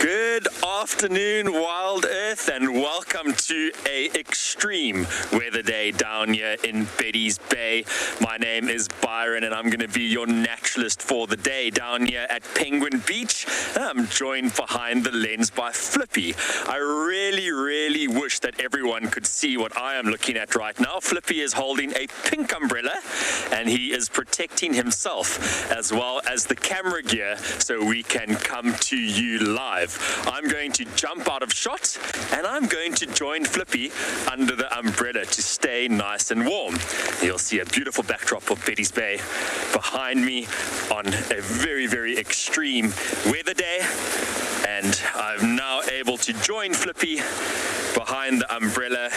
Good afternoon, Wild Earth, and welcome to a extreme weather day down here in Betty's Bay. My name is Byron, and I'm going to be your naturalist for the day down here at Penguin Beach. I'm joined behind the lens by Flippy. I really wish that everyone could see what I am looking at right now. Flippy is holding a pink umbrella, and he is protecting himself as well as the camera gear so we can come to you live. I'm going to jump out of shot, and I'm going to join Flippy under the umbrella to stay nice and warm. You'll see a beautiful backdrop of Betty's Bay behind me on a very extreme weather day, and I'm now able to join Flippy behind the umbrella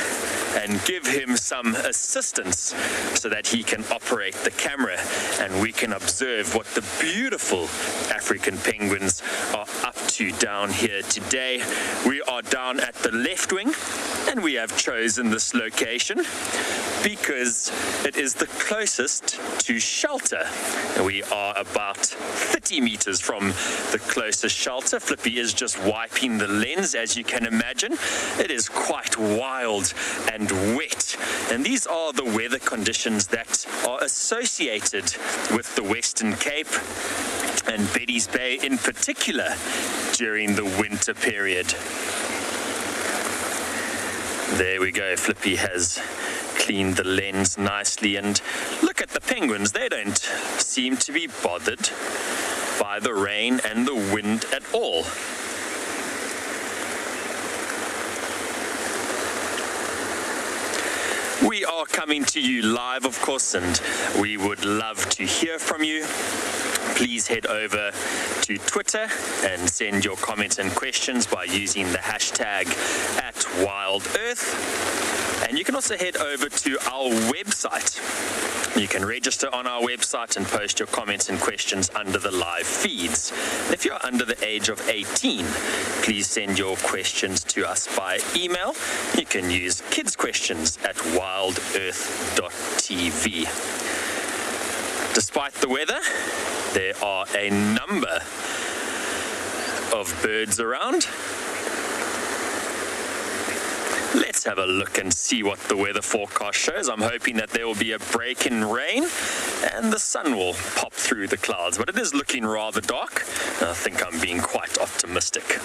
and give him some assistance so that he can operate the camera and we can observe what the beautiful African penguins are up to down here today. We are down at the left wing, and we have chosen this location because it is the closest to shelter. We are about 30 meters from the closest shelter. Flippy is just wiping the lens, as you can imagine. It is quite wild and wet, and these are the weather conditions that are associated with the Western Cape and Betty's Bay in particular during the winter period. There we go, Flippy has cleaned the lens nicely, and look at the penguins. They don't seem to be bothered by the rain and the wind at all. We are coming to you live, of course, and we would love to hear from you. Please head over to Twitter and send your comments and questions by using the hashtag @WildEarth. And you can also head over to our website. You can register on our website and post your comments and questions under the live feeds. If you're under the age of 18, please send your questions to us by email. You can use kidsquestions at wildearth.tv. Despite the weather, there are a number of birds around. Let's have a look and see what the weather forecast shows. I'm hoping that there will be a break in rain and the sun will pop through the clouds, but it is looking rather dark. I think I'm being quite optimistic.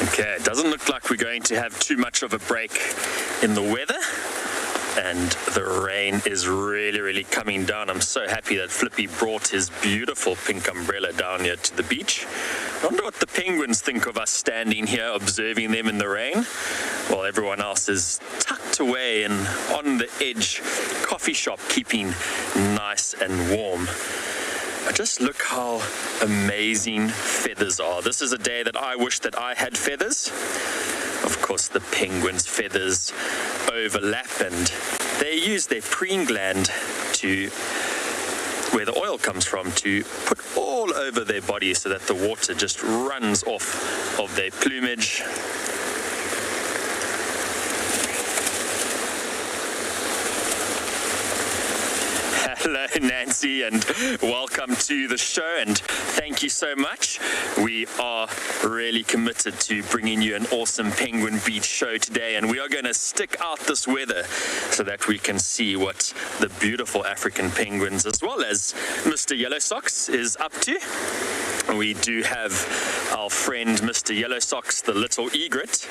Okay, it doesn't look like we're going to have too much of a break in the weather, and the rain is really coming down. I'm so happy that Flippy brought his beautiful pink umbrella down here to the beach. I wonder what the penguins think of us standing here observing them in the rain while everyone else is tucked away and on the edge coffee shop keeping nice and warm. Just look how amazing feathers are. This is a day that I wish that I had feathers. Of course, the penguins' feathers overlap, and they use their preen gland to where the oil comes from to put all over their body so that the water just runs off of their plumage. Hello, Nancy, and welcome to the show, and thank you so much. We are really committed to bringing you an awesome Penguin Beach show today, and we are going to stick out this weather so that we can see what the beautiful African penguins, as well as Mr. Yellow Socks, is up to. We do have our friend Mr. Yellow Socks, the little egret,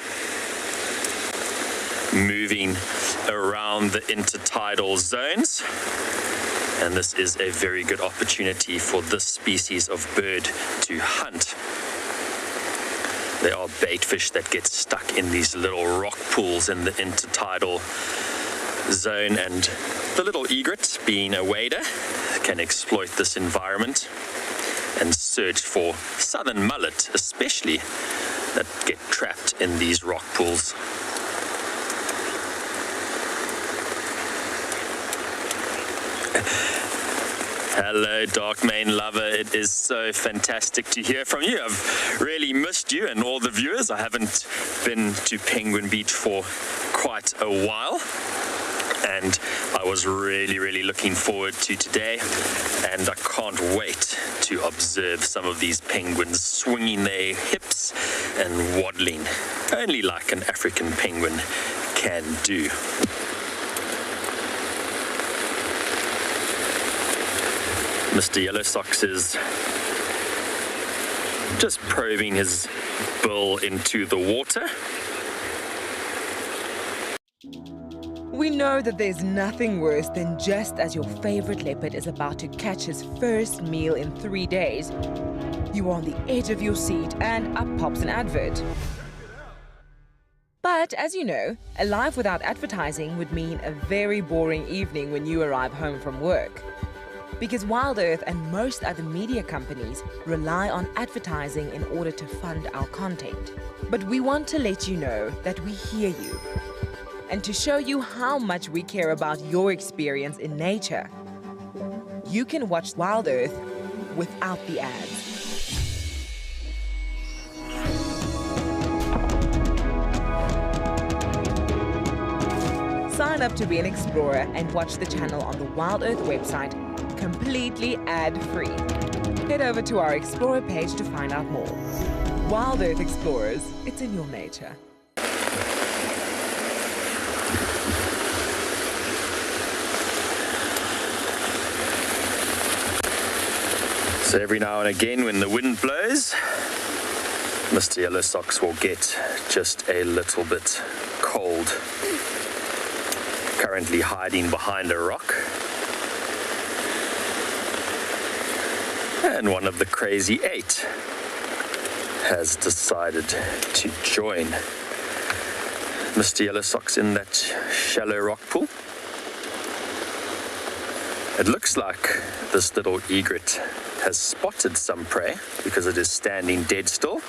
moving around the intertidal zones. And this is a very good opportunity for this species of bird to hunt. There are bait fish that get stuck in these little rock pools in the intertidal zone, and the little egret, being a wader, can exploit this environment and search for southern mullet, especially that get trapped in these rock pools. Hello, Dark Main lover. It is so fantastic to hear from you. I've really missed you and all the viewers. I haven't been to Penguin Beach for quite a while, and I was really looking forward to today, and I can't wait to observe some of these penguins swinging their hips and waddling, only like an African penguin can do. Mr. Yellow Socks is just probing his bill into the water. We know that there's nothing worse than just as your favorite leopard is about to catch his first meal in 3 days, you are on the edge of your seat and up pops an advert. But as you know, a life without advertising would mean a very boring evening when you arrive home from work. Because WildEarth and most other media companies rely on advertising in order to fund our content. But we want to let you know that we hear you, and to show you how much we care about your experience in nature. You can watch WildEarth without the ads. Sign up to be an explorer and watch the channel on the WildEarth website completely ad-free. Head over to our Explorer page to find out more. WildEarth Explorers, it's in your nature. So every now and again when the wind blows, Mr. Yellow Socks will get just a little bit cold. Currently hiding behind a rock. And one of the crazy 8 has decided to join Mr. Yellow Socks in that shallow rock pool. It looks like this little egret has spotted some prey because it is standing dead still,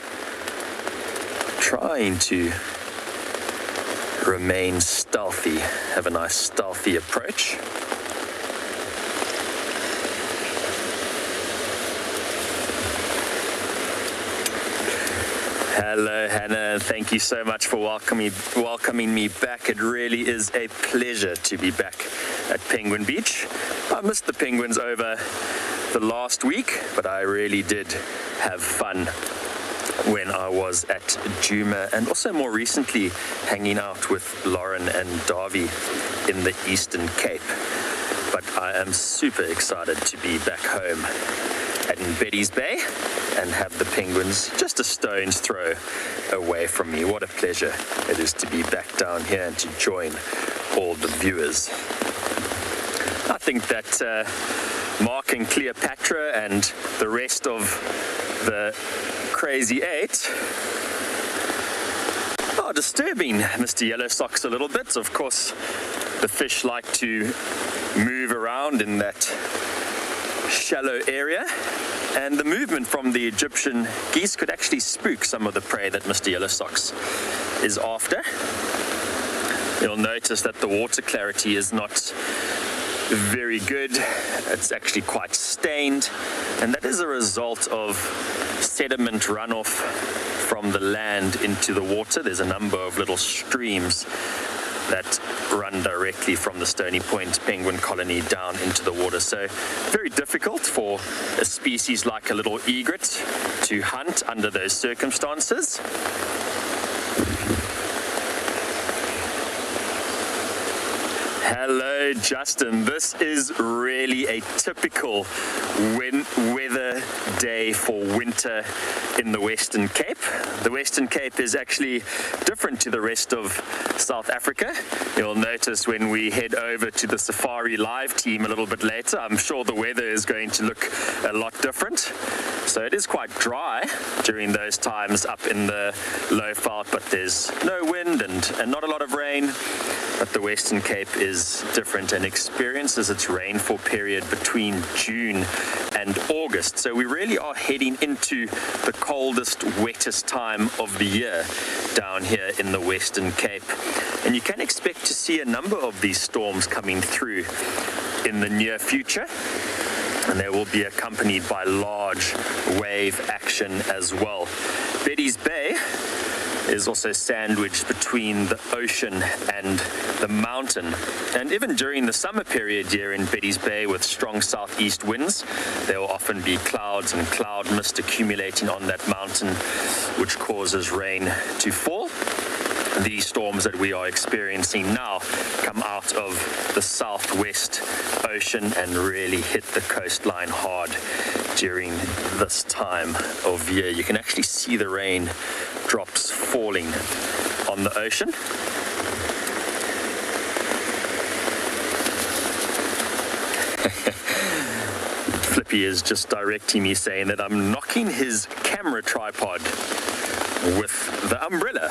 trying to remain stealthy, have a nice stealthy approach. Hello, Hannah. Thank you so much for welcoming me back. It really is a pleasure to be back at Penguin Beach. I missed the penguins over the last week, but I really did have fun when I was at Juma, and also more recently hanging out with Lauren and Davy in the Eastern Cape. But I am super excited to be back home at Betty's Bay and have the penguins just a stone's throw away from me. What a pleasure it is to be back down here and to join all the viewers. I think that Mark and Cleopatra and the rest of the crazy 8 are disturbing Mr. Yellow Socks a little bit. Of course, the fish like to move around in that shallow area, and the movement from the Egyptian geese could actually spook some of the prey that Mr. Yellow Socks is after. You'll notice that the water clarity is not very good. It's actually quite stained, and that is a result of sediment runoff from the land into the water. There's a number of little streams that run directly from the Stony Point penguin colony down into the water. So very difficult for a species like a little egret to hunt under those circumstances. Hello, Justin. This is really a typical weather day for winter in the Western Cape. The Western Cape is actually different to the rest of South Africa. You'll notice when we head over to the Safari Live team a little bit later, I'm sure the weather is going to look a lot different. So it is quite dry during those times up in the low veld, but there's no wind and not a lot of rain. But the Western Cape is different and experiences its rainfall period between June and August. So we really are heading into the coldest, wettest time of the year down here in the Western Cape. And you can expect to see a number of these storms coming through in the near future. And they will be accompanied by large wave action as well. Betty's Bay is also sandwiched between the ocean and the mountain. And even during the summer period here in Betty's Bay with strong southeast winds, there will often be clouds and cloud mist accumulating on that mountain, which causes rain to fall. These storms that we are experiencing now come out of the southwest ocean and really hit the coastline hard during this time of year. You can actually see the rain drops falling on the ocean. Flippy is just directing me saying that I'm knocking his camera tripod with the umbrella.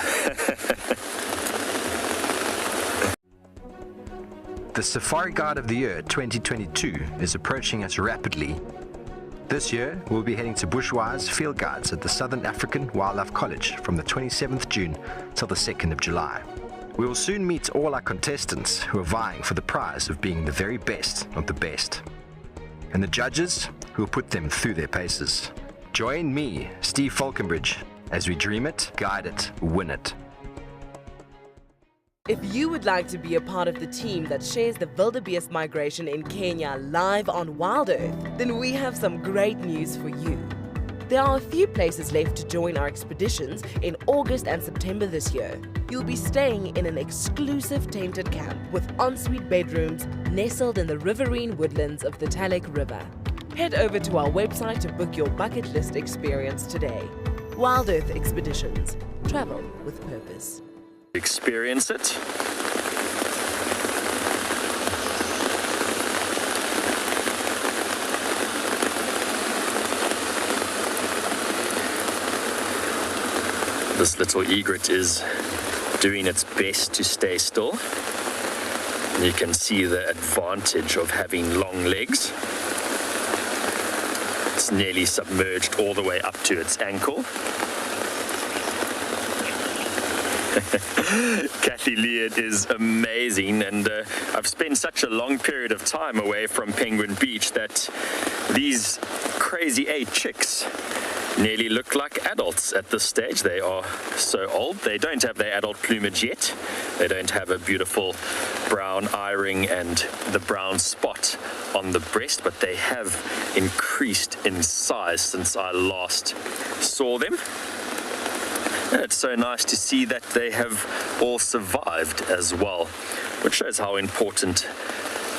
The Safari Guide of the Year 2022 is approaching us rapidly. This year, we'll be heading to Bushwise Field Guides at the Southern African Wildlife College from the 27th June till the 2nd of July. We will soon meet all our contestants who are vying for the prize of being the very best of the best, and the judges who will put them through their paces. Join me, Steve Falconbridge, as we dream it, guide it, win it. If you would like to be a part of the team that shares the wildebeest migration in Kenya live on WildEarth, then we have some great news for you. There are a few places left to join our expeditions in August and September this year. You'll be staying in an exclusive tented camp with ensuite bedrooms nestled in the riverine woodlands of the Talek River. Head over to our website to book your bucket list experience today. WildEarth Expeditions. Travel with purpose. Experience it. This little egret is doing its best to stay still. You can see the advantage of having long legs. It's nearly submerged all the way up to its ankle. Kathy Leard is amazing, and I've spent such a long period of time away from Penguin Beach that these crazy 8 chicks nearly look like adults at this stage. They are so old. They don't have their adult plumage yet. They don't have a beautiful brown eye ring and the brown spot on the breast, but they have increased in size since I last saw them. It's so nice to see that they have all survived as well, which shows how important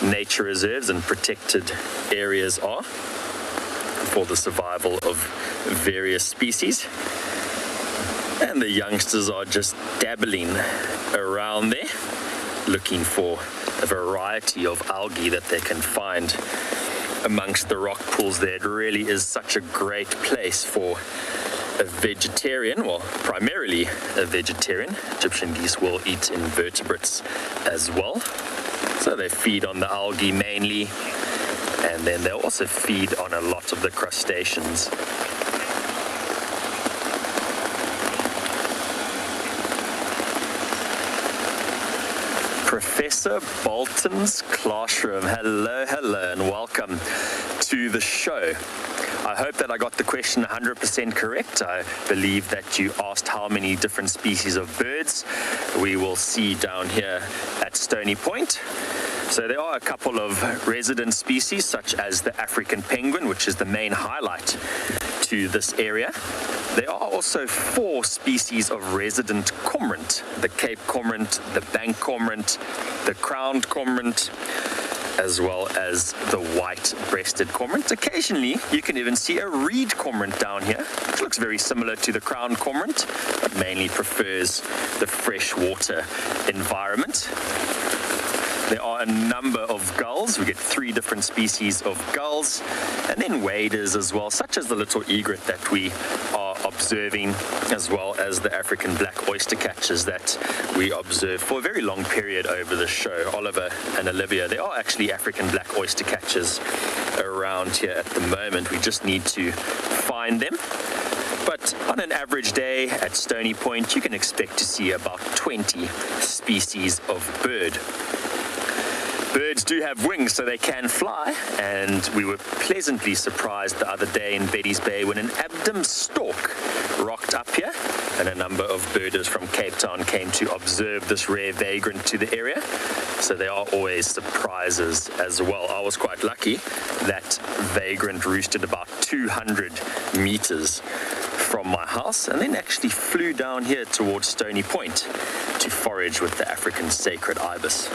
nature reserves and protected areas are for the survival of various species. And the youngsters are just dabbling around there, looking for a variety of algae that they can find amongst the rock pools there. It really is such a great place for a vegetarian, well, primarily a vegetarian. Egyptian geese will eat invertebrates as well. So they feed on the algae mainly, and then they'll also feed on a lot of the crustaceans. Professor Bolton's classroom. Hello, hello, and welcome to the show. I hope that I got the question 100% correct. I believe that you asked how many different species of birds we will see down here at Stony Point. So there are a couple of resident species, such as the African penguin, which is the main highlight to this area. There are also 4 species of resident cormorant: the Cape cormorant, the bank cormorant, the crowned cormorant, as well as the white-breasted cormorant. Occasionally, you can even see a reed cormorant down here, which looks very similar to the crowned cormorant, but mainly prefers the freshwater environment. There are a number of gulls. We get 3 different species of gulls, and then waders as well, such as the little egret that we are observing, as well as the African black oyster catchers that we observe for a very long period over the show. Oliver and Olivia, there are actually African black oyster catchers around here at the moment. We just need to find them. But on an average day at Stony Point, you can expect to see about 20 species of bird. Birds do have wings, so they can fly, and we were pleasantly surprised the other day in Betty's Bay when an Abdom stork rocked up here, and a number of birders from Cape Town came to observe this rare vagrant to the area. So there are always surprises as well. I was quite lucky. That vagrant roosted about 200 meters from my house, and then actually flew down here towards Stony Point to forage with the African sacred ibis.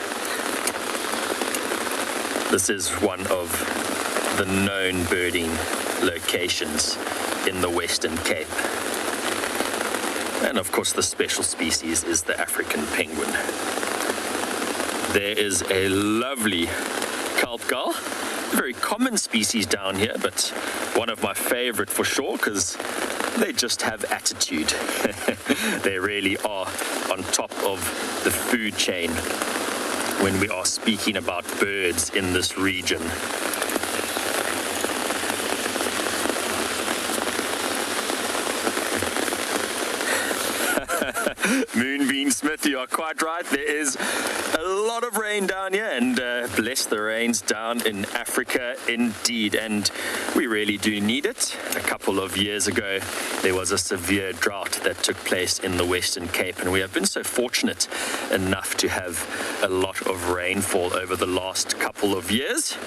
This is one of the known birding locations in the Western Cape. And of course the special species is the African penguin. There is a lovely kelp gull, a very common species down here, but one of my favorite for sure, because they just have attitude. They really are on top of the food chain when we are speaking about birds in this region. Moonbeam Smith, you are quite right. There is a lot of rain down here, and bless the rains down in Africa indeed, and we really do need it. A couple of years ago there was a severe drought that took place in the Western Cape, and we have been so fortunate enough to have a lot of rainfall over the last couple of years.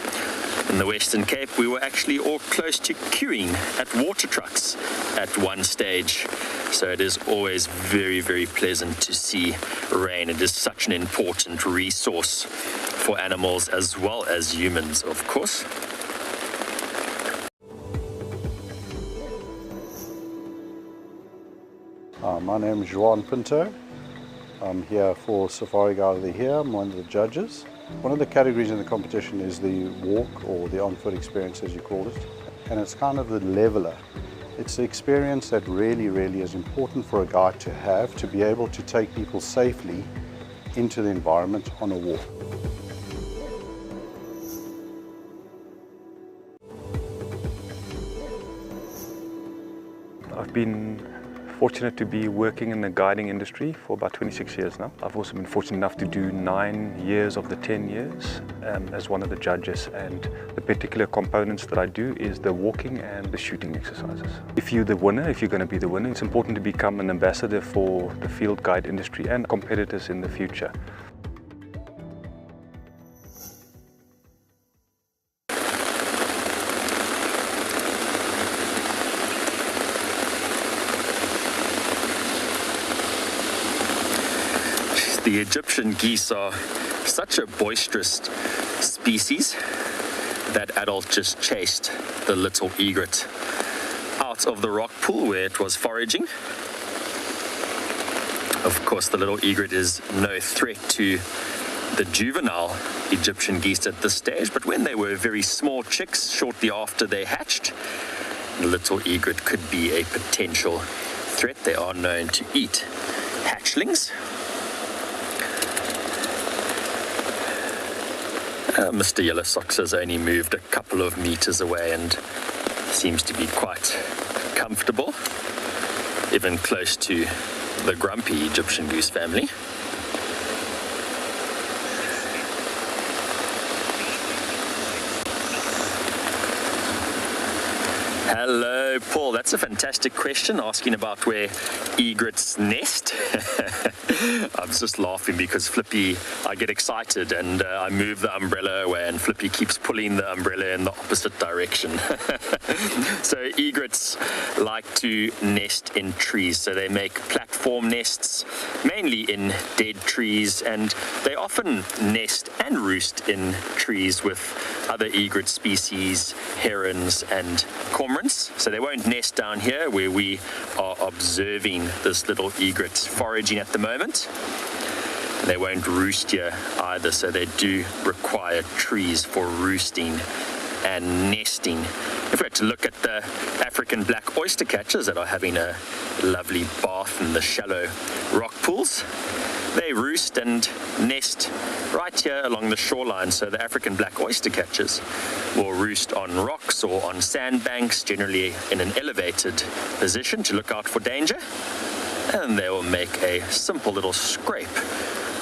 In the Western Cape, we were actually all close to queuing at water trucks at one stage. So it is always very, very pleasant to see rain. It is such an important resource for animals as well as humans, of course. My name is Juan Pinto. I'm here for Safari Guide of the Year. I'm one of the judges. One of the categories in the competition is the walk, or the on-foot experience as you call it, and it's kind of the leveler. It's the experience that really, really is important for a guide to have, to be able to take people safely into the environment on a walk. I've been fortunate to be working in the guiding industry for about 26 years now. I've also been fortunate enough to do 9 years of the 10 years as one of the judges, and the particular components that I do is the walking and the shooting exercises. If you're the winner, if you're going to be the winner, it's important to become an ambassador for the field guide industry and competitors in the future. The Egyptian geese are such a boisterous species. That adult just chased the little egret out of the rock pool where it was foraging. Of course, the little egret is no threat to the juvenile Egyptian geese at this stage, but when they were very small chicks, shortly after they hatched, the little egret could be a potential threat. They are known to eat hatchlings. Mr. Yellow Socks has only moved a couple of meters away and seems to be quite comfortable, even close to the grumpy Egyptian goose family. Hello, Paul. That's a fantastic question, asking about where egrets nest. I'm just laughing because Flippy, I get excited and I move the umbrella away and Flippy keeps pulling the umbrella in the opposite direction. So egrets like to nest in trees. So they make platform nests, mainly in dead trees, and they often nest and roost in trees with other egret species, herons and cormorants. So they won't nest down here where we are observing this little egret foraging at the moment. They won't roost here either, so they do require trees for roosting and nesting. If we had to look at the African black oyster catchers that are having a lovely bath in the shallow rock pools, they roost and nest right here along the shoreline. So the African black oyster catchers will roost on rocks or on sandbanks, generally in an elevated position to look out for danger. And they will make a simple little scrape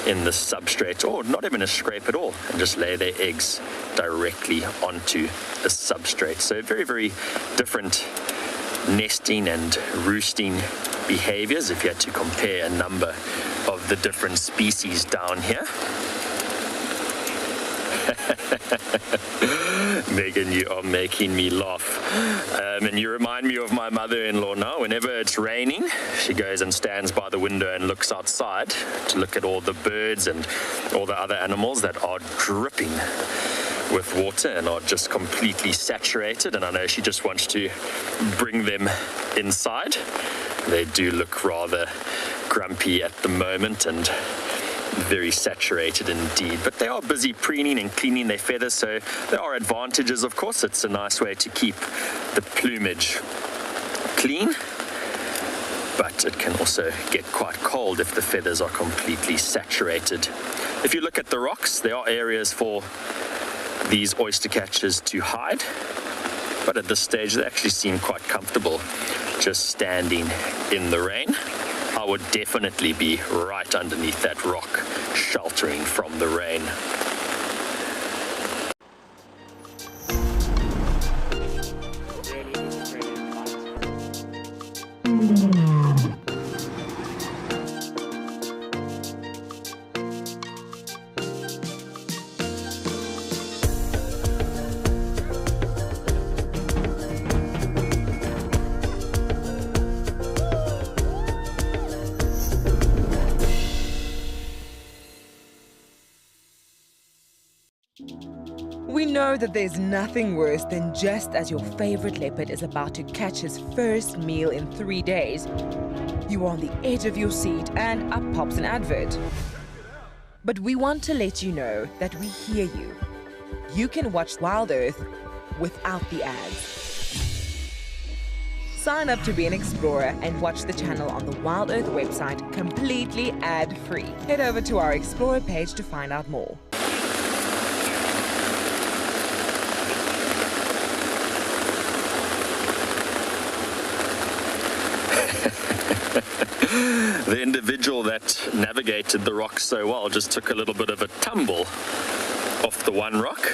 in the substrate, or not even a scrape at all, and just lay their eggs directly onto the substrate. So very, very different nesting and roosting behaviors if you had to compare a number of the different species down here. Megan, you are making me laugh. And you remind me of my mother-in-law now. Whenever it's raining, she goes and stands by the window and looks outside to look at all the birds and all the other animals that are dripping with water and are just completely saturated. And I know she just wants to bring them inside. They do look rather grumpy at the moment and very saturated indeed, but they are busy preening and cleaning their feathers, so there are advantages. Of course, it's a nice way to keep the plumage clean, but it can also get quite cold if the feathers are completely saturated. If you look at the rocks, there are areas for these oyster catchers to hide, but at this stage they actually seem quite comfortable just standing in the rain. I would definitely be right underneath that rock, sheltering from the rain. We know that there's nothing worse than just as your favorite leopard is about to catch his first meal in 3 days, you are on the edge of your seat and up pops an advert. But we want to let you know that we hear you. You can watch WildEarth without the ads. Sign up to be an explorer and watch the channel on the WildEarth website completely ad-free. Head over to our Explorer page to find out more. The individual that navigated the rock so well just took a little bit of a tumble off the one rock,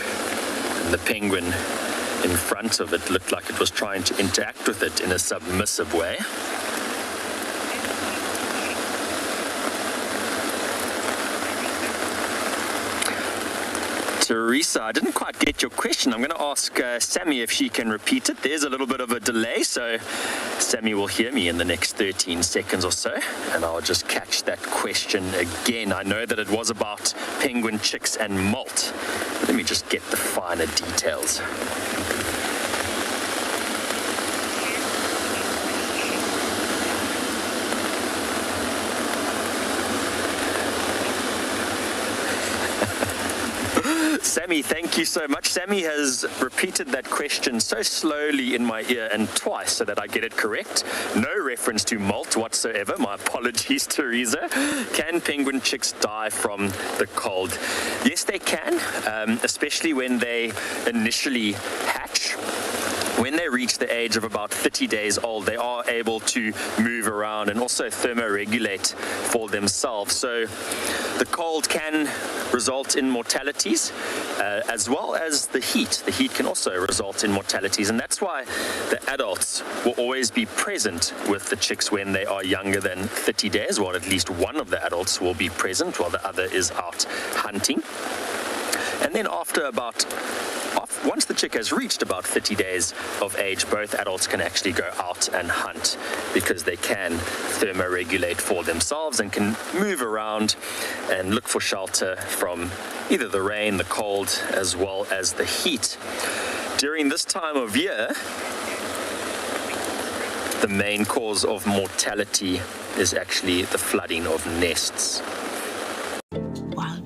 and the penguin in front of it looked like it was trying to interact with it in a submissive way. Teresa, I didn't quite get your question. I'm going to ask Sammy if she can repeat it. There's a little bit of a delay, so Sammy will hear me in the next 13 seconds or so, and I'll just catch that question again. I know that it was about penguin chicks and molt. Let me just get the finer details. Sammy, thank you so much. Sammy has repeated that question so slowly in my ear and twice so that I get it correct. No reference to molt whatsoever. My apologies, Teresa. Can penguin chicks die from the cold? Yes, they can, especially when they initially hatch. When they reach the age of about 30 days old, they are able to move around and also thermoregulate for themselves. So the cold can result in mortalities, as well as the heat. The heat can also result in mortalities, and that's why the adults will always be present with the chicks when they are younger than 30 days, or at least one of the adults will be present while the other is out hunting. And then once the chick has reached about 30 days of age, both adults can actually go out and hunt because they can thermoregulate for themselves and can move around and look for shelter from either the rain, the cold, as well as the heat. During this time of year, the main cause of mortality is actually the flooding of nests.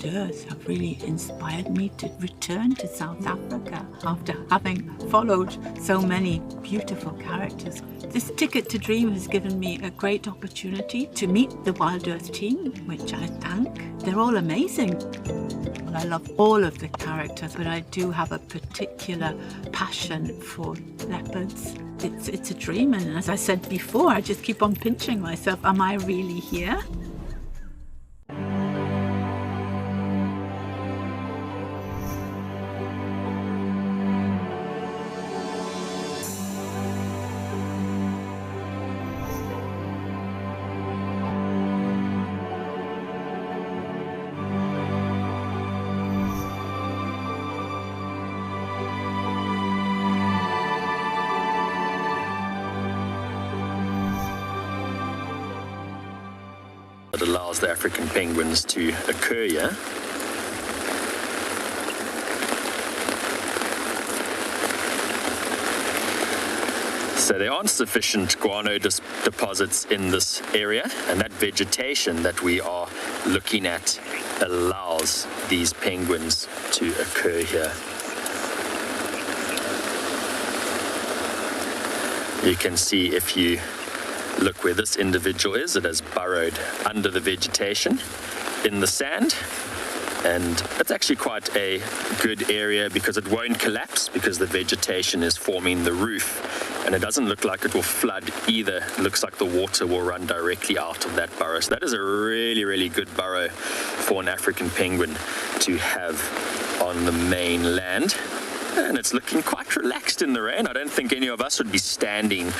WildEarth have really inspired me to return to South Africa after having followed so many beautiful characters. This Ticket to Dream has given me a great opportunity to meet the WildEarth team, which I thank. They're all amazing. I love all of the characters, but I do have a particular passion for leopards. It's a dream, and as I said before, I just keep on pinching myself. Am I really here? That allows the African penguins to occur here. So there aren't sufficient guano deposits in this area, and that vegetation that we are looking at allows these penguins to occur here. You can see if you look where this individual is, it has burrowed under the vegetation in the sand, and it's actually quite a good area because it won't collapse because the vegetation is forming the roof, and it doesn't look like it will flood either. It looks like the water will run directly out of that burrow. So that is a really good burrow for an African penguin to have on the mainland. And it's looking quite relaxed in the rain. I don't think any of us would be standing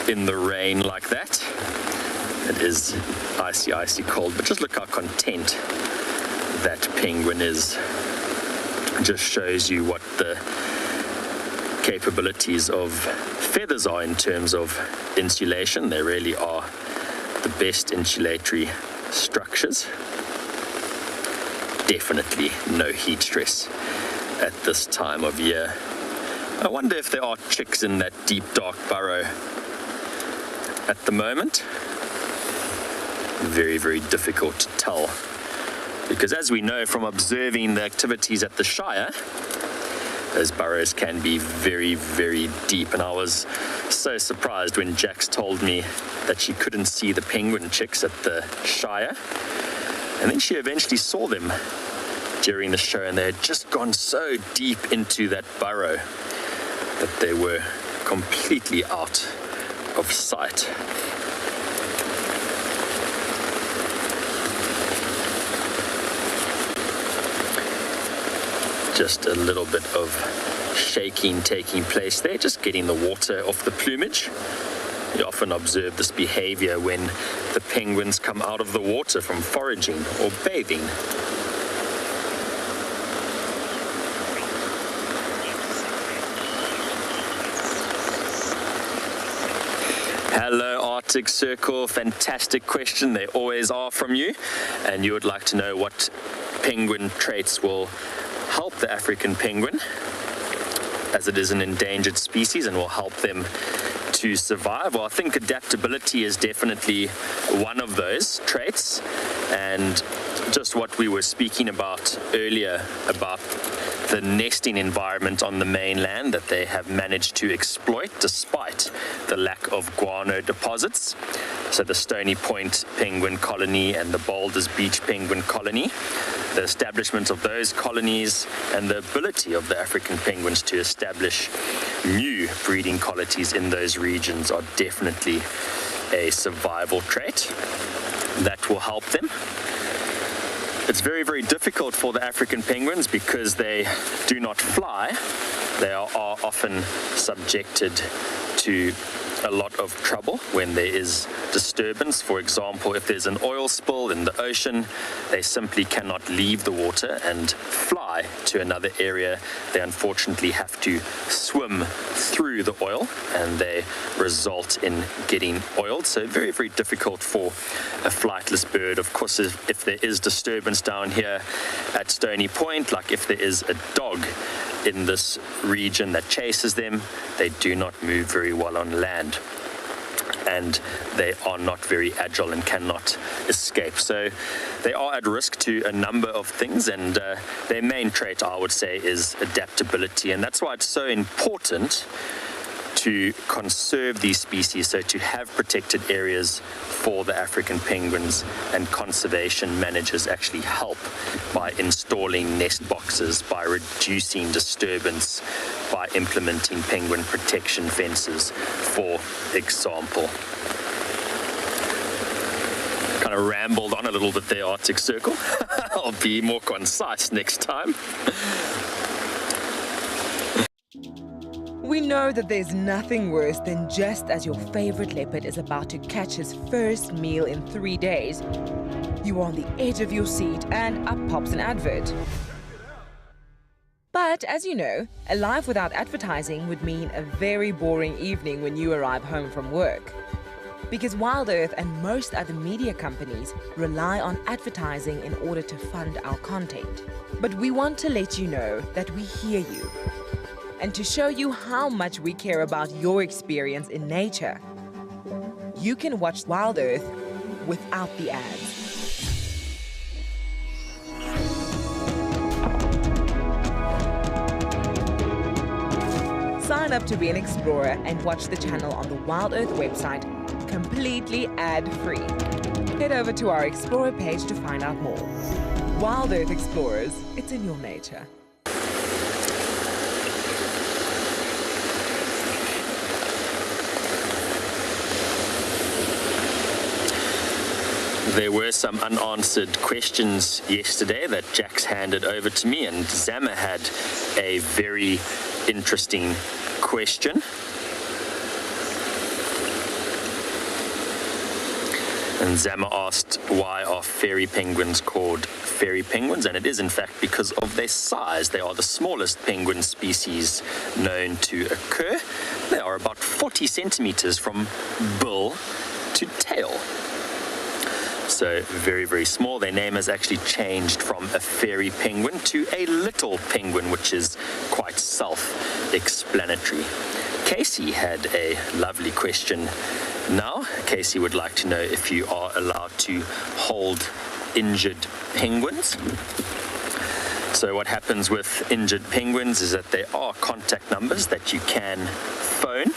in the rain like that. It is icy cold, but just look how content that penguin is. It just shows you what the capabilities of feathers are in terms of insulation. They really are the best insulatory structures. Definitely no heat stress at this time of year. I wonder if there are chicks in that deep dark burrow at the moment. Very difficult to tell, because as we know from observing the activities at the Shire, those burrows can be very deep, and I was so surprised when Jax told me that she couldn't see the penguin chicks at the Shire, and then she eventually saw them during the show, and they had just gone so deep into that burrow that they were completely out of sight. Just a little bit of shaking taking place there, just getting the water off the plumage. You often observe this behavior when the penguins come out of the water from foraging or bathing. Hello Arctic Circle, fantastic question. They always are from you, and you would like to know what penguin traits will help the African penguin, as it is an endangered species and will help them to survive. Well, I think adaptability is definitely one of those traits, and just what we were speaking about earlier about the nesting environment on the mainland that they have managed to exploit despite the lack of guano deposits. So the Stony Point penguin colony and the Boulders Beach penguin colony, the establishment of those colonies and the ability of the African penguins to establish new breeding colonies in those regions are definitely a survival trait that will help them. It's very difficult for the African penguins because they do not fly. They are often subjected to a lot of trouble when there is disturbance. For example, if there's an oil spill in the ocean, they simply cannot leave the water and fly to another area. They unfortunately have to swim through the oil, and they result in getting oiled. So very difficult for a flightless bird. Of course, if there is disturbance down here at Stony Point, like if there is a dog in this region that chases them, they do not move very well on land. and they are not very agile and cannot escape. So they are at risk to a number of things, and their main trait, I would say, is adaptability. And that's why it's so important to conserve these species, so to have protected areas for the African penguins, and conservation managers actually help by installing nest boxes, by reducing disturbance, by implementing penguin protection fences, for example. Kind of rambled on a little bit there, Arctic Circle. I'll be more concise next time. We know that there's nothing worse than just as your favorite leopard is about to catch his first meal in 3 days, you are on the edge of your seat and up pops an advert. But as you know, a life without advertising would mean a very boring evening when you arrive home from work. Because WildEarth and most other media companies rely on advertising in order to fund our content. But we want to let you know that we hear you. And to show you how much we care about your experience in nature, you can watch WildEarth without the ads. Sign up to be an explorer and watch the channel on the WildEarth website completely ad-free. Head over to our Explorer page to find out more. WildEarth Explorers, it's in your nature. There were some unanswered questions yesterday that Jax handed over to me, and Zama had a very interesting question. And Zama asked, why are fairy penguins called fairy penguins? And it is in fact because of their size. They are the smallest penguin species known to occur. They are about 40 centimeters from bill to tail. So very, very small. Their name has actually changed from a fairy penguin to a little penguin, which is quite self-explanatory. Casey had a lovely question now. Casey would like to know if you are allowed to hold injured penguins. So what happens with injured penguins is that there are contact numbers that you can phone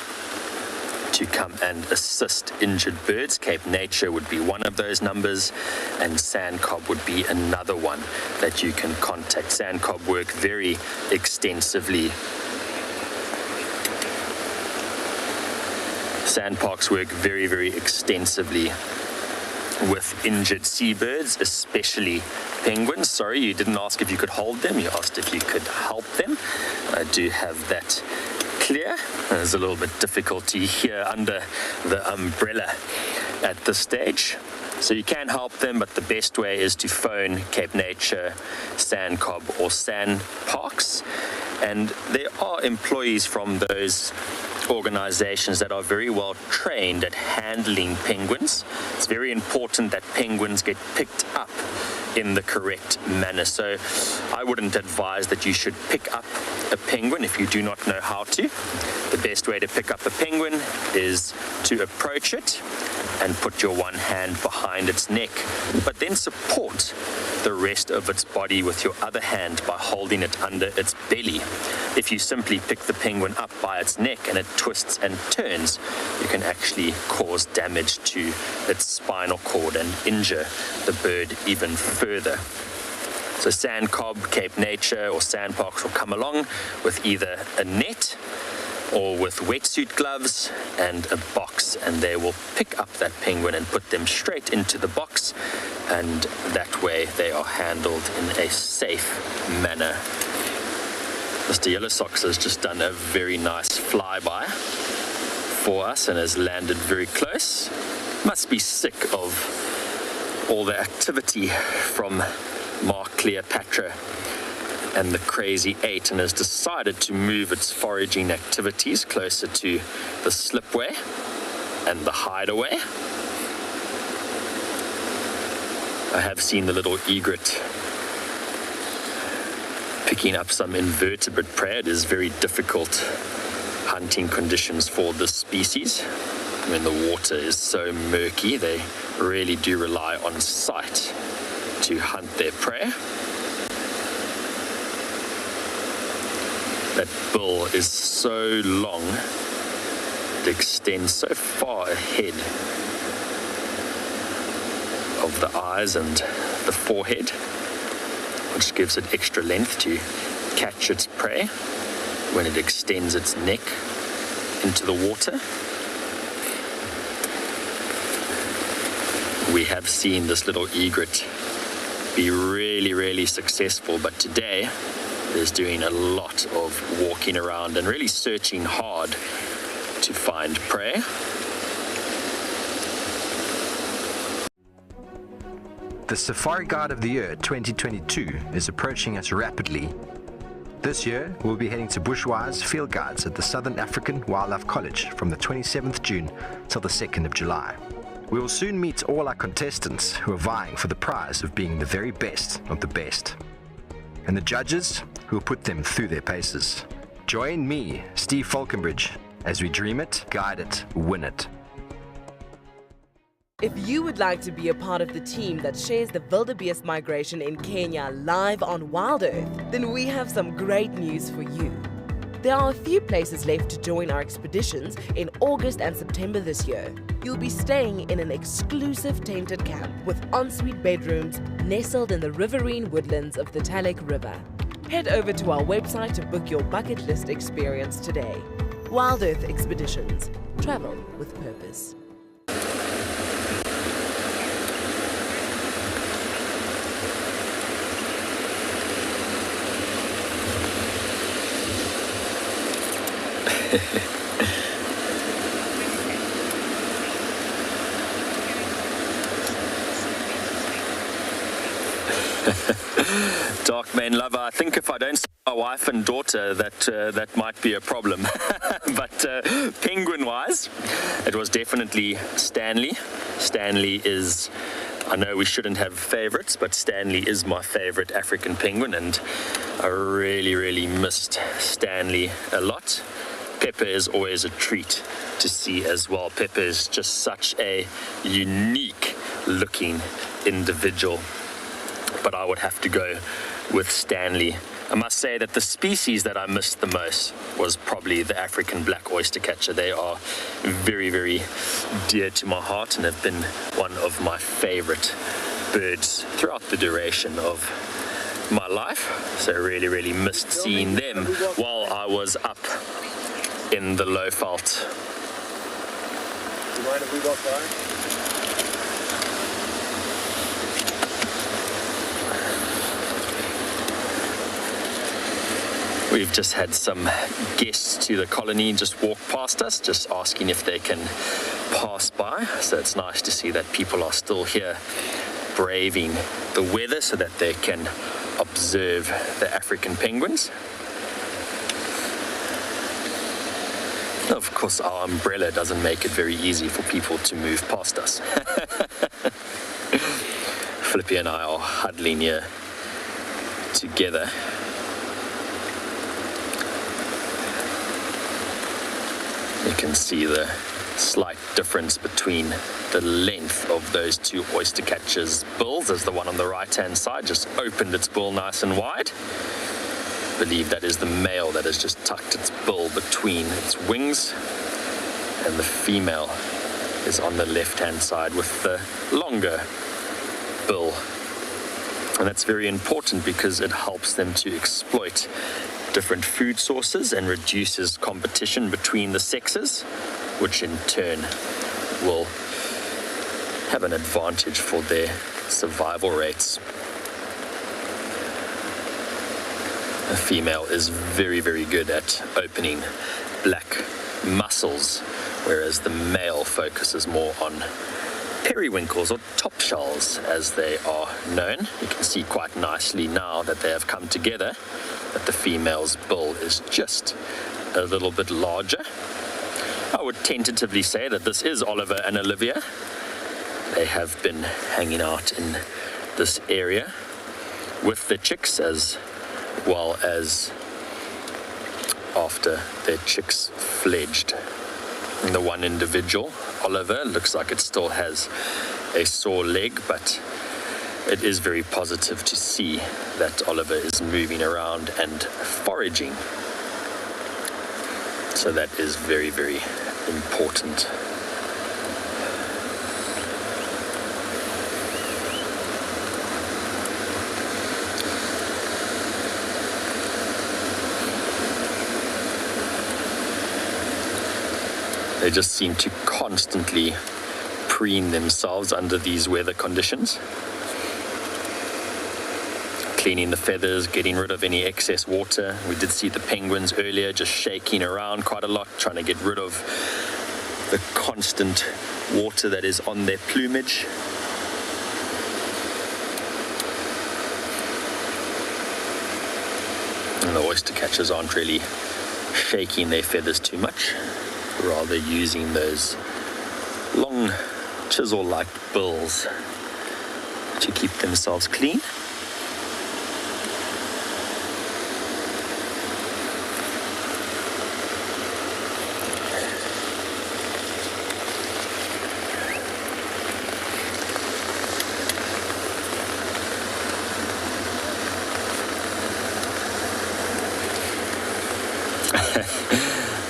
to come and assist injured birds. Cape Nature would be one of those numbers, and Sandcob would be another one that you can contact. Sandcob work very extensively. Sandparks work very, very extensively with injured seabirds, especially penguins. Sorry, you didn't ask if you could hold them, you asked if you could help them. I do have that clear. There's a little bit difficulty here under the umbrella at this stage. So you can help them, but the best way is to phone Cape Nature, Sandcob or Sandparks. And there are employees from those organizations that are very well trained at handling penguins. It's very important that penguins get picked up in the correct manner. So I wouldn't advise that you should pick up a penguin if you do not know how to. The best way to pick up a penguin is to approach it and put your one hand behind its neck, but then support the rest of its body with your other hand by holding it under its belly. If you simply pick the penguin up by its neck and it twists and turns, you can actually cause damage to its spinal cord and injure the bird even further. So Sandcob, Cape Nature or Sandparks will come along with either a net or with wetsuit gloves and a box, and they will pick up that penguin and put them straight into the box, and that way they are handled in a safe manner. Mr. Yellow Socks has just done a very nice flyby for us and has landed very close. Must be sick of all the activity from Mark Cleopatra and the Crazy Eight, and has decided to move its foraging activities closer to the slipway and the hideaway. I have seen the little egret picking up some invertebrate prey. It is very difficult hunting conditions for this species. when the water is so murky, they really do rely on sight to hunt their prey. That bill is so long, it extends so far ahead of the eyes and the forehead, which gives it extra length to catch its prey when it extends its neck into the water. We have seen this little egret be really successful, but today is doing a lot of walking around and really searching hard to find prey. The Safari Guide of the Year 2022 is approaching us rapidly. This year, we'll be heading to bushwise field guides at the Southern African Wildlife College from the 27th June till the 2nd of July. We will soon meet all our contestants who are vying for the prize of being the very best of the best, and the judges who will put them through their paces. Join me, Steve Falconbridge, as we dream it, guide it, win it. If you would like to be a part of the team that shares the wildebeest migration in Kenya live on WildEarth, then we have some great news for you. There are a few places left to join our expeditions in August and September this year. You'll be staying in an exclusive tented camp with ensuite bedrooms nestled in the riverine woodlands of the Talek River. Head over to our website to book your bucket list experience today. WildEarth Expeditions. Travel with purpose. Dark man lover, I think if I don't see my wife and daughter, that might be a problem. But penguin-wise, it was definitely Stanley. Stanley is, I know we shouldn't have favorites, but Stanley is my favorite African penguin, and I really missed Stanley a lot. Pepper is always a treat to see as well. Pepper is just such a unique looking individual, but I would have to go with Stanley. I must say that the species that I missed the most was probably the African black oyster catcher. They are very dear to my heart and have been one of my favorite birds throughout the duration of my life. So I really missed seeing them while I was up in the Lowveld. Do you mind if we walk by? We've just had some guests to the colony just walk past us, just asking if they can pass by. So it's nice to see that people are still here braving the weather so that they can observe the African penguins. Of course, our umbrella doesn't make it very easy for people to move past us. Flippy and I are huddling here together. You can see the slight difference between the length of those two oyster catchers' bills, as the one on the right-hand side just opened its bill nice and wide. I believe that is the male that has just tucked its bill between its wings, and the female is on the left-hand side with the longer bill. And that's very important because it helps them to exploit different food sources and reduces competition between the sexes, which in turn will have an advantage for their survival rates. The female is very good at opening black mussels, whereas the male focuses more on periwinkles, or top shells as they are known. You can see quite nicely now that they have come together that the female's bill is just a little bit larger. I would tentatively say that this is Oliver and Olivia. They have been hanging out in this area with the chicks, as well as after their chicks fledged. And the one individual Oliver. Looks like it still has a sore leg, but it is very positive to see that Oliver is moving around and foraging. So that is very, very important. They just seem to constantly preen themselves under these weather conditions. Cleaning the feathers, getting rid of any excess water. We did see the penguins earlier just shaking around quite a lot, trying to get rid of the constant water that is on their plumage. And the oyster catchers aren't really shaking their feathers too much, rather using those long chisel-like bills to keep themselves clean.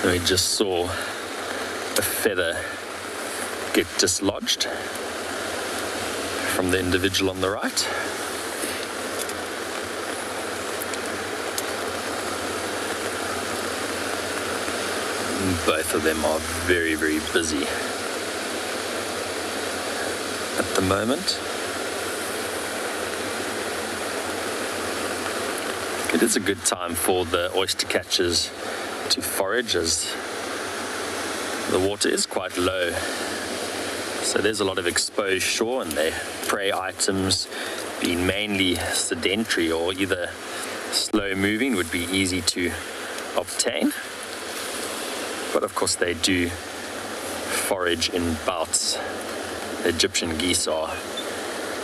We just saw a feather get dislodged from the individual on the right. And both of them are very, very busy at the moment. It is a good time for the oyster catchers to forage, as the water is quite low, so there's a lot of exposed shore, and their prey items, being mainly sedentary or either slow moving, would be easy to obtain. But of course they do forage in bouts. The Egyptian geese are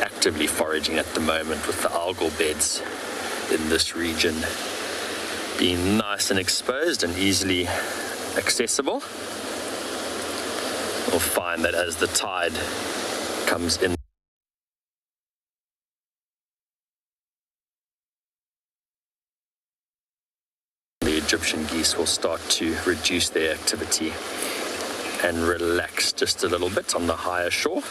actively foraging at the moment, with the algal beds in this region being nice and exposed and easily accessible. We'll find that as the tide comes in, the Egyptian geese will start to reduce their activity and relax just a little bit on the higher shore.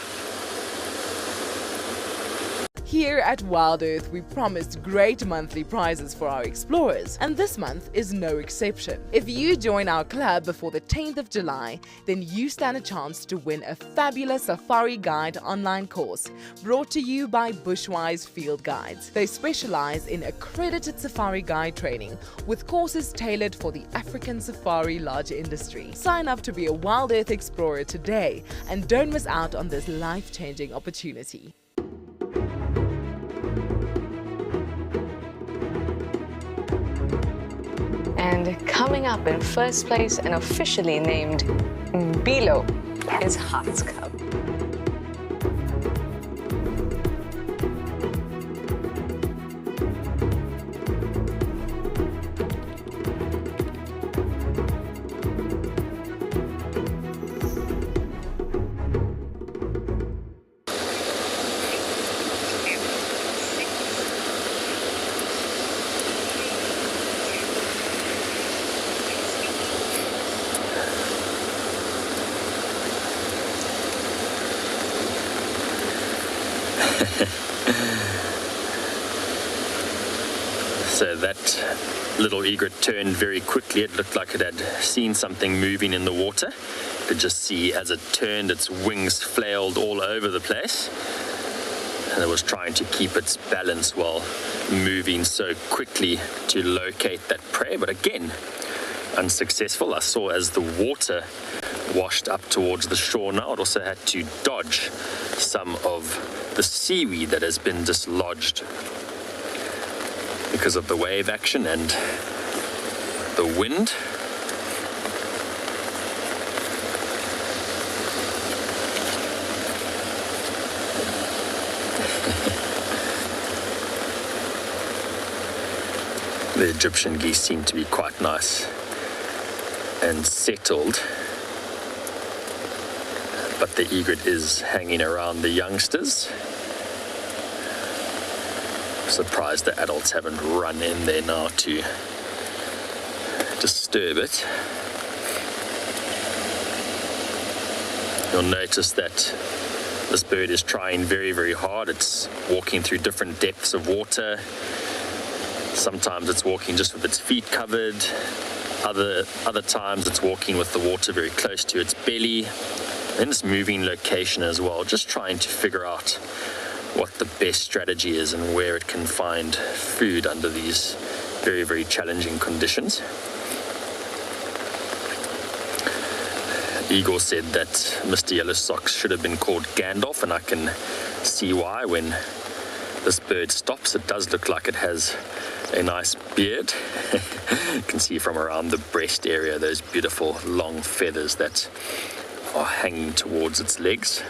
Here at WildEarth, we promised great monthly prizes for our explorers, and this month is no exception. If you join our club before the 10th of July, then you stand a chance to win a fabulous Safari Guide online course brought to you by Bushwise Field Guides. They specialize in accredited safari guide training with courses tailored for the African safari lodge industry. Sign up to be a WildEarth explorer today and don't miss out on this life-changing opportunity. And coming up in first place and officially named Mbilo is Heart's Cub. So that little egret turned very quickly. It looked like it had seen something moving in the water. You could just see as it turned, its wings flailed all over the place. And it was trying to keep its balance while moving so quickly to locate that prey. But again, unsuccessful. I saw as the water washed up towards the shore now, it also had to dodge some of the seaweed that has been dislodged because of the wave action and the wind. The Egyptian geese seem to be quite nice and settled but the egret is hanging around the youngsters. Surprised the adults haven't run in there now to disturb it. You'll notice that this bird is trying very, very hard. It's walking through different depths of water. Sometimes it's walking just with its feet covered. Other times it's walking with the water very close to its belly. And it's moving location as well, just trying to figure out what the best strategy is and where it can find food under these very, very challenging conditions. Igor said that Mr. Yellow Socks should have been called Gandalf, and I can see why. When this bird stops, it does look like it has a nice beard. You can see from around the breast area those beautiful long feathers that are hanging towards its legs.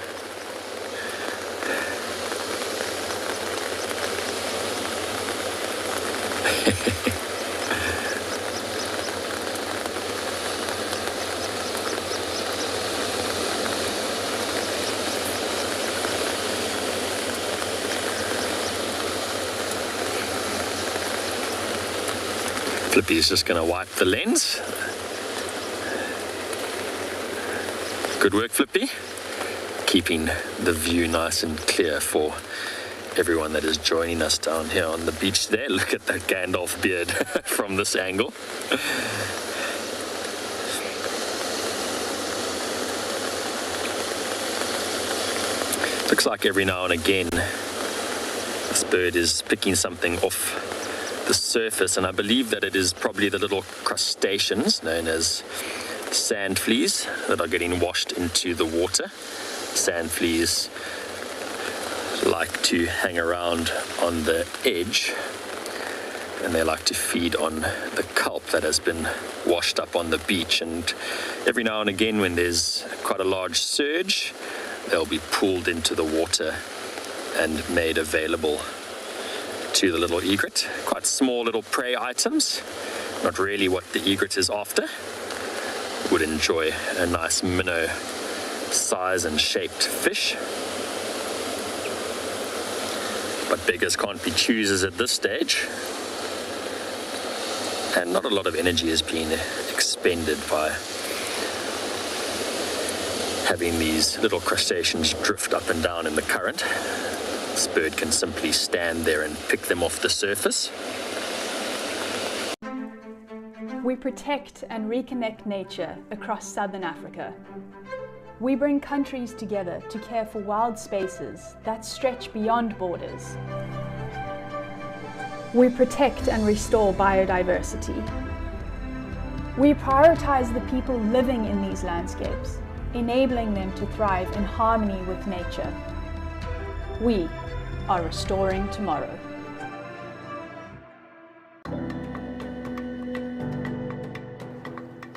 Flippy's just going to wipe the lens. Good work, Flippy. Keeping the view nice and clear for everyone that is joining us down here on the beach there. Look at that Gandalf beard from this angle. Looks like every now and again this bird is picking something off the surface, and I believe that it is probably the little crustaceans known as sand fleas that are getting washed into the water. Sand fleas like to hang around on the edge, and they like to feed on the kelp that has been washed up on the beach, and every now and again when there's quite a large surge, they'll be pulled into the water and made available to the little egret. Quite small little prey items, not really what the egret is after. Would enjoy a nice minnow size and shaped fish, but beggars can't be choosers at this stage, and not a lot of energy is being expended by having these little crustaceans drift up and down in the current. This bird can simply stand there and pick them off the surface. We protect and reconnect nature across southern Africa. We bring countries together to care for wild spaces that stretch beyond borders. We protect and restore biodiversity. We prioritize the people living in these landscapes, enabling them to thrive in harmony with nature. We are restoring tomorrow.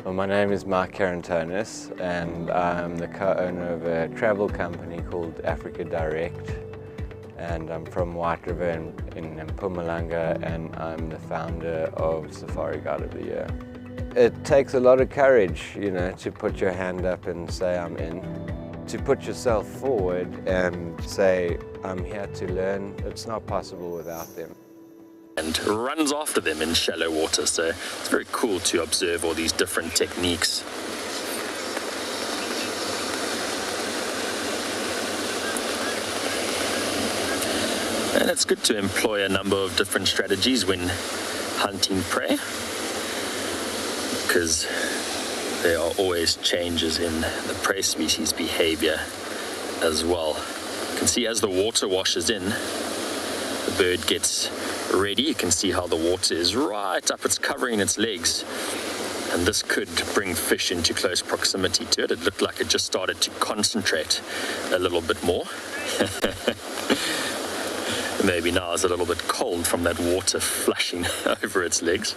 Well, my name is Mark Carantonis, and I'm the co-owner of a travel company called Africa Direct, and I'm from White River in Mpumalanga, and I'm the founder of Safari Guide of the Year. It takes a lot of courage, you know, to put your hand up and say I'm in. To put yourself forward and say, I'm here to learn, it's not possible without them. And runs after them in shallow water, so it's very cool to observe all these different techniques. And it's good to employ a number of different strategies when hunting prey, because there are always changes in the prey species' behavior as well. You can see as the water washes in, the bird gets ready. You can see how the water is right up, it's covering its legs, and this could bring fish into close proximity to it. It looked like it just started to concentrate a little bit more. Maybe now it's a little bit cold from that water flashing over its legs.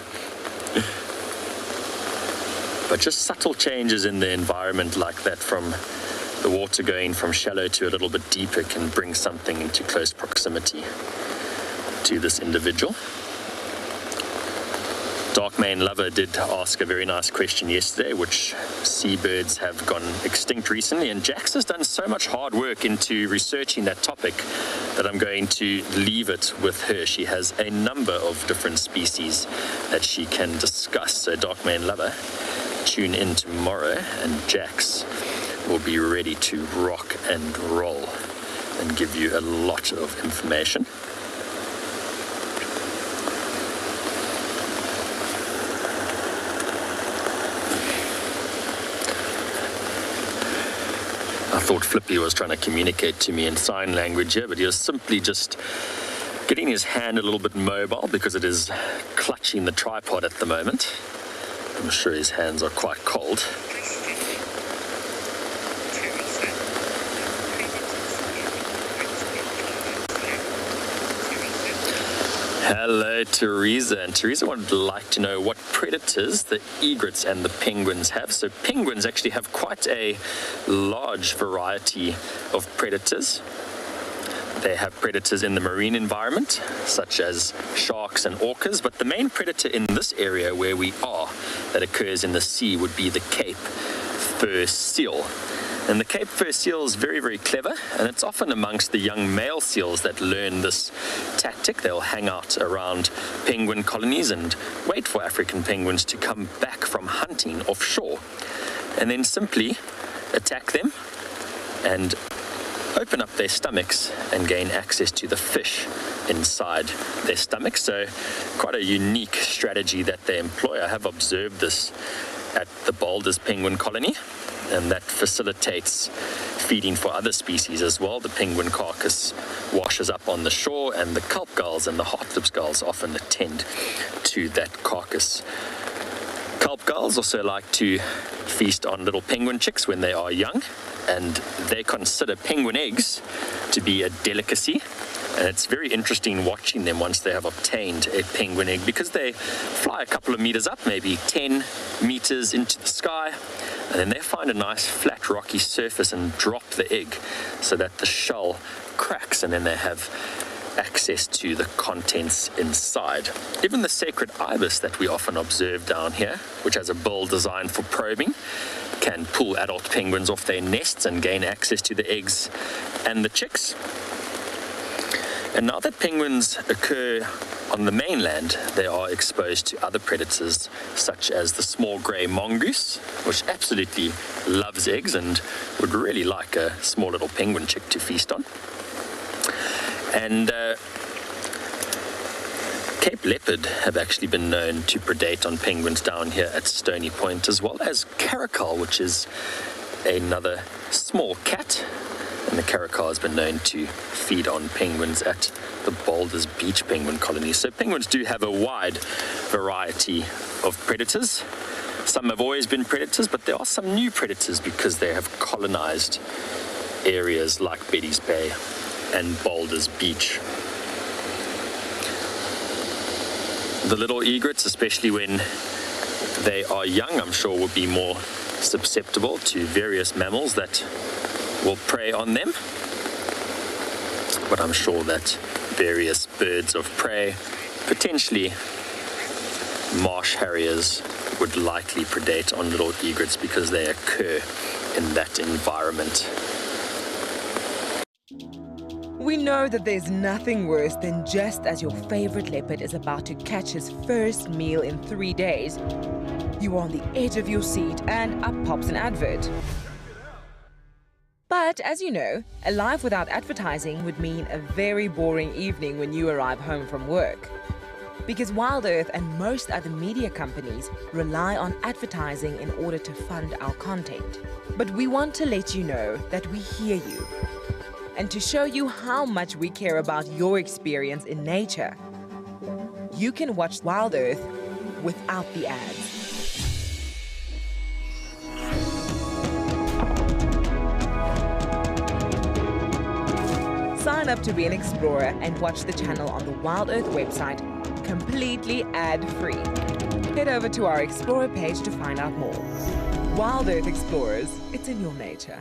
But just subtle changes in the environment like that, from the water going from shallow to a little bit deeper, can bring something into close proximity to this individual. Dark Mane Lover did ask a very nice question yesterday, which seabirds have gone extinct recently, and Jax has done so much hard work into researching that topic that I'm going to leave it with her. She has a number of different species that she can discuss. So Dark Mane Lover, tune in tomorrow and Jax will be ready to rock and roll and give you a lot of information. I thought Flippy was trying to communicate to me in sign language here, but he was simply just getting his hand a little bit mobile because it is clutching the tripod at the moment. I'm sure his hands are quite cold. Hello, Teresa. And Teresa would like to know what predators the egrets and the penguins have. So penguins actually have quite a large variety of predators. They have predators in the marine environment, such as sharks and orcas, but the main predator in this area where we are that occurs in the sea would be the Cape fur seal. And the Cape fur seal is very, very clever, and it's often amongst the young male seals that learn this tactic. They'll hang out around penguin colonies and wait for African penguins to come back from hunting offshore, and then simply attack them and open up their stomachs and gain access to the fish inside their stomachs. So quite a unique strategy that they employ. I have observed this at the Boulders penguin colony, and that facilitates feeding for other species as well. The penguin carcass washes up on the shore, and the kelp gulls and the heartlip gulls often attend to that carcass. Kelp gulls also like to feast on little penguin chicks when they are young, and they consider penguin eggs to be a delicacy. And it's very interesting watching them once they have obtained a penguin egg, because they fly a couple of meters up, maybe 10 meters into the sky, and then they find a nice flat rocky surface and drop the egg so that the shell cracks, and then they have access to the contents inside. Even the sacred ibis that we often observe down here, which has a bill designed for probing, can pull adult penguins off their nests and gain access to the eggs and the chicks. And now that penguins occur on the mainland, they are exposed to other predators, such as the small grey mongoose, which absolutely loves eggs and would really like a small little penguin chick to feast on. And Cape leopard have actually been known to predate on penguins down here at Stony Point, as well as caracal, which is another small cat. And the caracal has been known to feed on penguins at the Boulders Beach penguin colony. So penguins do have a wide variety of predators. Some have always been predators, but there are some new predators because they have colonized areas like Betty's Bay and Boulders Beach. The little egrets, especially when they are young, I'm sure will be more susceptible to various mammals that will prey on them, but I'm sure that various birds of prey, potentially marsh harriers, would likely predate on little egrets because they occur in that environment. We know that there's nothing worse than just as your favorite leopard is about to catch his first meal in 3 days, you are on the edge of your seat and up pops an advert. But as you know, a life without advertising would mean a very boring evening when you arrive home from work. Because WildEarth and most other media companies rely on advertising in order to fund our content. But we want to let you know that we hear you. And to show you how much we care about your experience in nature, you can watch WildEarth without the ads. Sign up to be an explorer and watch the channel on the WildEarth website completely ad-free. Head over to our Explorer page to find out more. WildEarth Explorers, it's in your nature.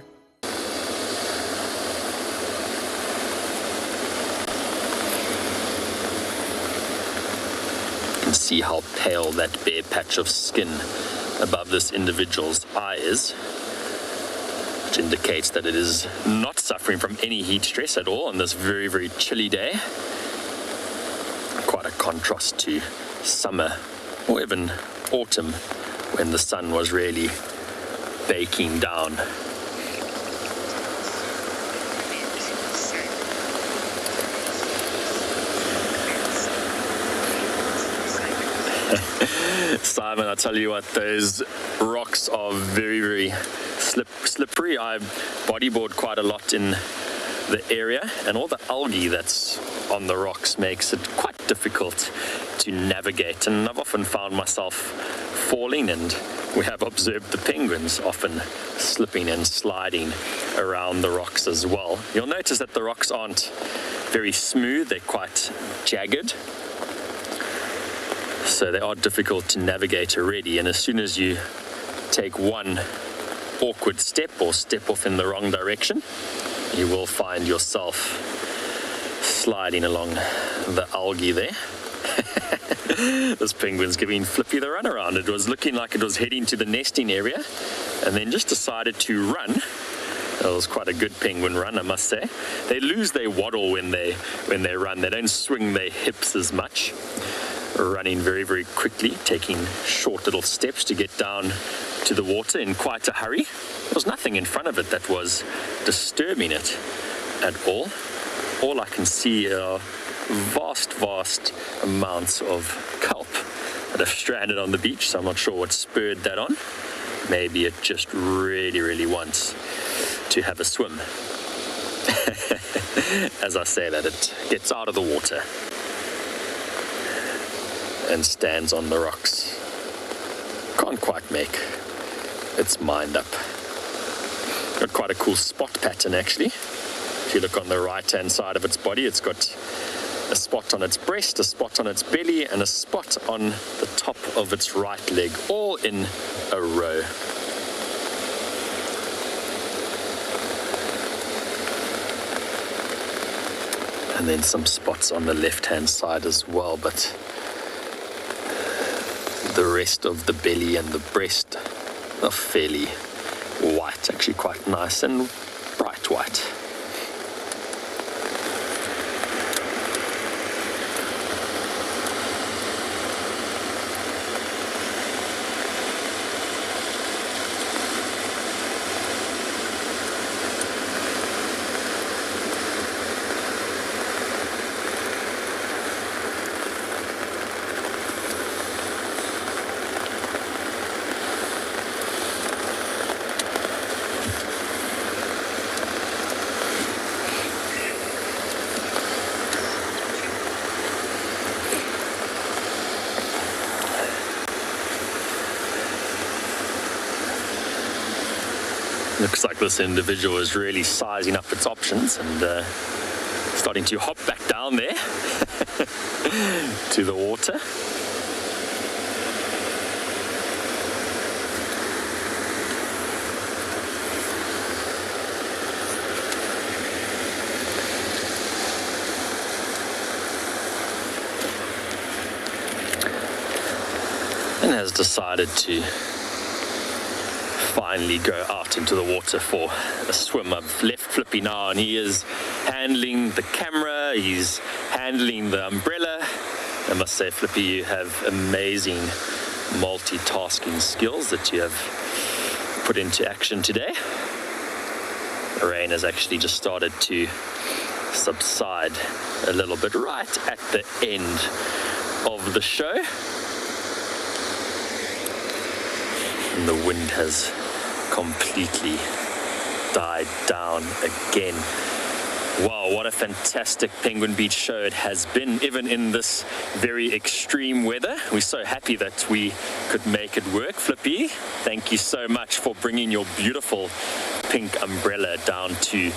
see how pale that bare patch of skin above this individual's eye is, which indicates that it is not suffering from any heat stress at all on this very, very chilly day. Quite a contrast to summer or even autumn when the sun was really baking down. Simon, I tell you what, those rocks are very, very slippery. I bodyboard quite a lot in the area, and all the algae that's on the rocks makes it quite difficult to navigate, and I've often found myself falling, and we have observed the penguins often slipping and sliding around the rocks as well. You'll notice that the rocks aren't very smooth, they're quite jagged. So they are difficult to navigate already, and as soon as you take one awkward step or step off in the wrong direction, you will find yourself sliding along the algae there. This penguin's giving Flippy the runaround. It was looking like it was heading to the nesting area and then just decided to run. That was quite a good penguin run, I must say. They lose their waddle when they run. They don't swing their hips as much. Running very, very quickly, taking short little steps to get down to the water in quite a hurry. There was nothing in front of it that was disturbing it at all. All I can see are vast amounts of kelp that have stranded on the beach, so I'm not sure what spurred that on. Maybe it just really, really wants to have a swim. As I say that, it gets out of the water and stands on the rocks. Can't quite make its mind up. Got quite a cool spot pattern actually. If you look on the right hand side of its body, it's got a spot on its breast, a spot on its belly, and a spot on the top of its right leg, all in a row. And then some spots on the left hand side as well, but the rest of the belly and the breast are fairly white, actually quite nice and bright white. Looks like this individual is really sizing up its options and starting to hop back down there to the water. And has decided to finally go out into the water for a swim. I've left Flippy now and he is handling the camera, he's handling the umbrella. I must say, Flippy, you have amazing multitasking skills that you have put into action today. The rain has actually just started to subside a little bit right at the end of the show. And the wind has completely died down again. Wow, what a fantastic Penguin Beach show it has been, even in this very extreme weather. We're so happy that we could make it work. Flippy, thank you so much for bringing your beautiful pink umbrella down to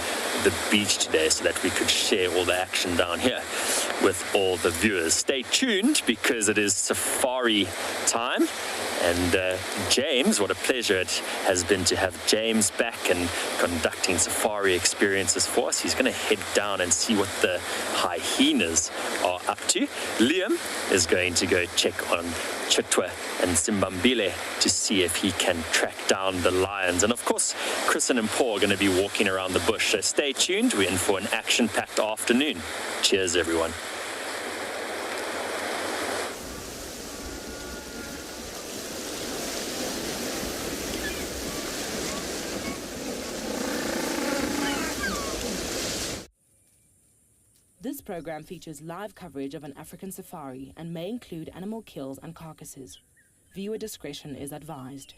the beach today so that we could share all the action down here with all the viewers. Stay tuned because it is safari time. And James, what a pleasure it has been to have James back and conducting safari experiences for us. He's going to head down and see what the hyenas are up to. Liam is going to go check on Chitwa and Simbambile to see if he can track down the lions. And of course, Chris and Paul are going to be walking around the bush. So stay tuned. We're in for an action-packed afternoon. Cheers, everyone. This program features live coverage of an African safari and may include animal kills and carcasses. Viewer discretion is advised.